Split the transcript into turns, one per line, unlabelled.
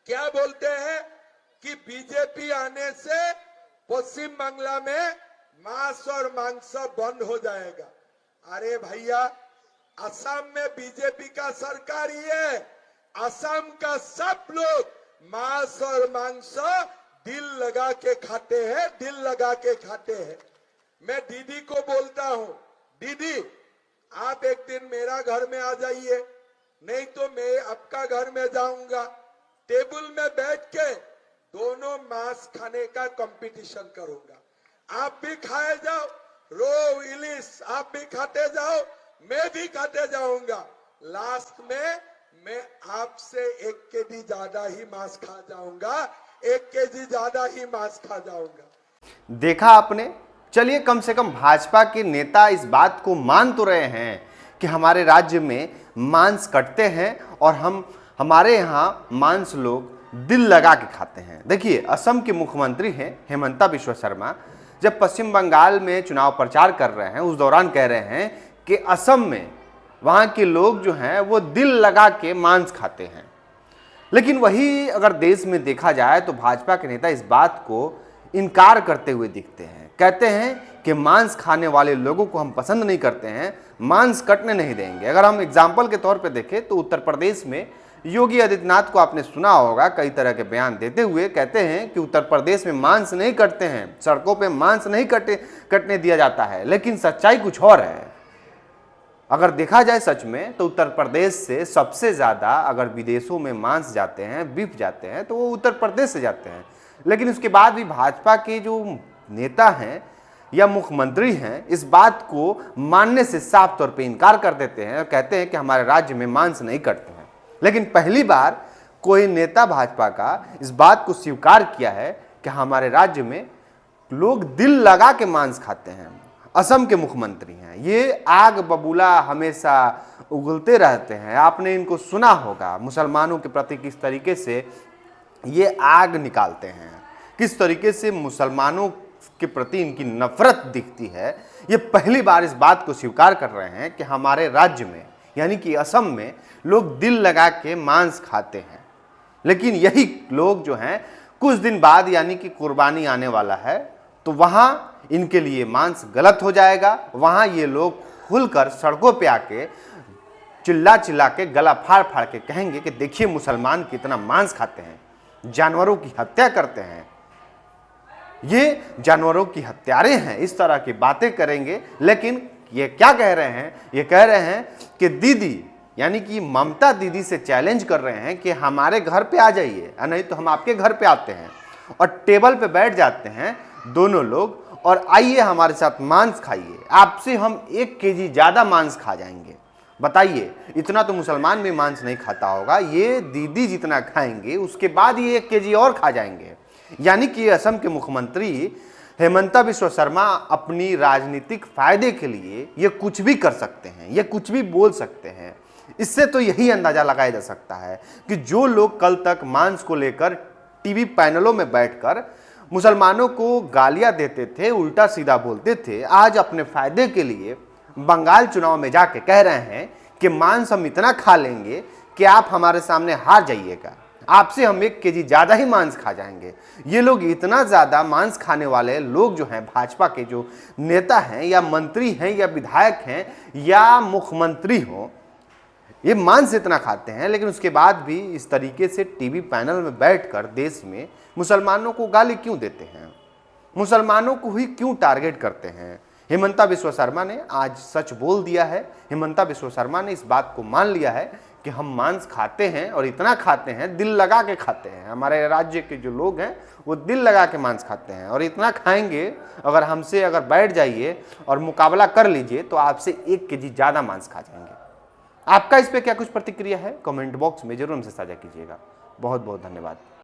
क्या बोलते हैं कि बीजेपी आने से पश्चिम बांग्ला में मांस और मांस बंद हो जाएगा। अरे भैया, असम में बीजेपी का सरकार ही है। असम का सब लोग मांस और मांस दिल लगा के खाते हैं, दिल लगा के खाते हैं। मैं दीदी को बोलता हूं, दीदी आप एक दिन मेरा घर में आ जाइए, नहीं तो मैं आपका घर में जाऊंगा। टेबल में बैठ के दोनों मांस खाने का कंपटीशन करूंगा। आप भी खाए जाओ, रो इलिश आप भी खाते जाओ, मैं भी खाते जाऊंगा। लास्ट में मैं आपसे 1 केजी ज्यादा ही मांस खा जाऊंगा, 1 केजी ज्यादा ही मांस खा जाऊंगा।
देखा आपने। चलिए, कम से कम भाजपा के नेता इस बात को मान तो रहे हैं कि हमारे राज्य में मांस कटते हैं और हमारे यहाँ मांस लोग दिल लगा के खाते हैं। देखिए, असम के मुख्यमंत्री हैं हेमंता बिश्वा शर्मा, जब पश्चिम बंगाल में चुनाव प्रचार कर रहे हैं उस दौरान कह रहे हैं कि असम में वहाँ के लोग जो हैं वो दिल लगा के मांस खाते हैं। लेकिन वही अगर देश में देखा जाए तो भाजपा के नेता इस बात को इनकार करते हुए दिखते हैं। कहते हैं कि मांस खाने वाले लोगों को हम पसंद नहीं करते हैं, मांस कटने नहीं देंगे। अगर हम एग्जाम्पल के तौर पे देखें तो उत्तर प्रदेश में योगी आदित्यनाथ को आपने सुना होगा, कई तरह के बयान देते हुए कहते हैं कि उत्तर प्रदेश में मांस नहीं कटते हैं, सड़कों पे मांस नहीं कटने दिया जाता है। लेकिन सच्चाई कुछ और है। अगर देखा जाए सच में तो उत्तर प्रदेश से सबसे ज़्यादा अगर विदेशों में मांस जाते हैं, बीफ जाते हैं, तो वो उत्तर प्रदेश से जाते हैं। लेकिन उसके बाद भी भाजपा के जो नेता हैं या मुख्यमंत्री हैं इस बात को मानने से साफ तौर पे इनकार कर देते हैं और कहते हैं कि हमारे राज्य में मांस नहीं कटते हैं। लेकिन पहली बार कोई नेता भाजपा का इस बात को स्वीकार किया है कि हमारे राज्य में लोग दिल लगा के मांस खाते हैं। असम के मुख्यमंत्री हैं। ये आग बबूला हमेशा उगलते रहते हैं। आपने इनको सुना होगा, मुसलमानों के प्रति किस तरीके से ये आग निकालते हैं, किस तरीके से मुसलमानों के प्रति इनकी नफरत दिखती है। ये पहली बार इस बात को स्वीकार कर रहे हैं कि हमारे राज्य में यानी कि असम में लोग दिल लगा के मांस खाते हैं। लेकिन यही लोग जो हैं कुछ दिन बाद यानी कि कुर्बानी आने वाला है तो वहाँ इनके लिए मांस गलत हो जाएगा। वहाँ ये लोग खुलकर सड़कों पे आके चिल्ला चिल्ला के गला फाड़ फाड़ के कहेंगे कि देखिए मुसलमान कितना मांस खाते हैं, जानवरों की हत्या करते हैं, ये जानवरों की हत्यारे हैं, इस तरह की बातें करेंगे। लेकिन ये क्या कह रहे हैं? ये कह रहे हैं कि दीदी यानी कि ममता दीदी से चैलेंज कर रहे हैं कि हमारे घर पे आ जाइए, नहीं तो हम आपके घर पे आते हैं और टेबल पे बैठ जाते हैं दोनों लोग और आइए हमारे साथ मांस खाइए, आपसे हम 1 केजी ज़्यादा मांस खा जाएंगे। बताइए, इतना तो मुसलमान भी मांस नहीं खाता होगा, ये दीदी जितना खाएंगे उसके बाद ये 1 केजी और खा जाएंगे। यानी कि असम के मुख्यमंत्री हेमंता बिश्वा शर्मा अपनी राजनीतिक फायदे के लिए ये कुछ भी कर सकते हैं, ये कुछ भी बोल सकते हैं। इससे तो यही अंदाजा लगाया जा सकता है कि जो लोग कल तक मांस को लेकर टीवी पैनलों में बैठकर मुसलमानों को गालियां देते थे, उल्टा सीधा बोलते थे, आज अपने फायदे के लिए बंगाल चुनाव में जाके कह रहे हैं कि मांस हम इतना खा लेंगे कि आप हमारे सामने हार जाइएगा, आपसे हम 1 केजी ज़्यादा ही मांस खा जाएंगे। ये लोग इतना ज़्यादा मांस खाने वाले लोग जो हैं, भाजपा के जो नेता हैं या मंत्री हैं या विधायक हैं या मुख्यमंत्री हों, ये मांस इतना खाते हैं लेकिन उसके बाद भी इस तरीके से टीवी पैनल में बैठकर देश में मुसलमानों को गाली क्यों देते हैं, मुसलमानों को ही क्यों टारगेट करते हैं। हेमंता बिश्वा शर्मा ने आज सच बोल दिया है। हेमंता बिश्वा शर्मा ने इस बात को मान लिया है कि हम मांस खाते हैं और इतना खाते हैं, दिल लगा के खाते हैं। हमारे राज्य के जो लोग हैं वो दिल लगा के मांस खाते हैं और इतना खाएंगे, अगर हमसे अगर बैठ जाइए और मुकाबला कर लीजिए तो आपसे 1 केजी ज़्यादा मांस खा जाएंगे। आपका इस पे क्या कुछ प्रतिक्रिया है? कमेंट बॉक्स में जरूर हमसे साझा कीजिएगा। बहुत बहुत धन्यवाद।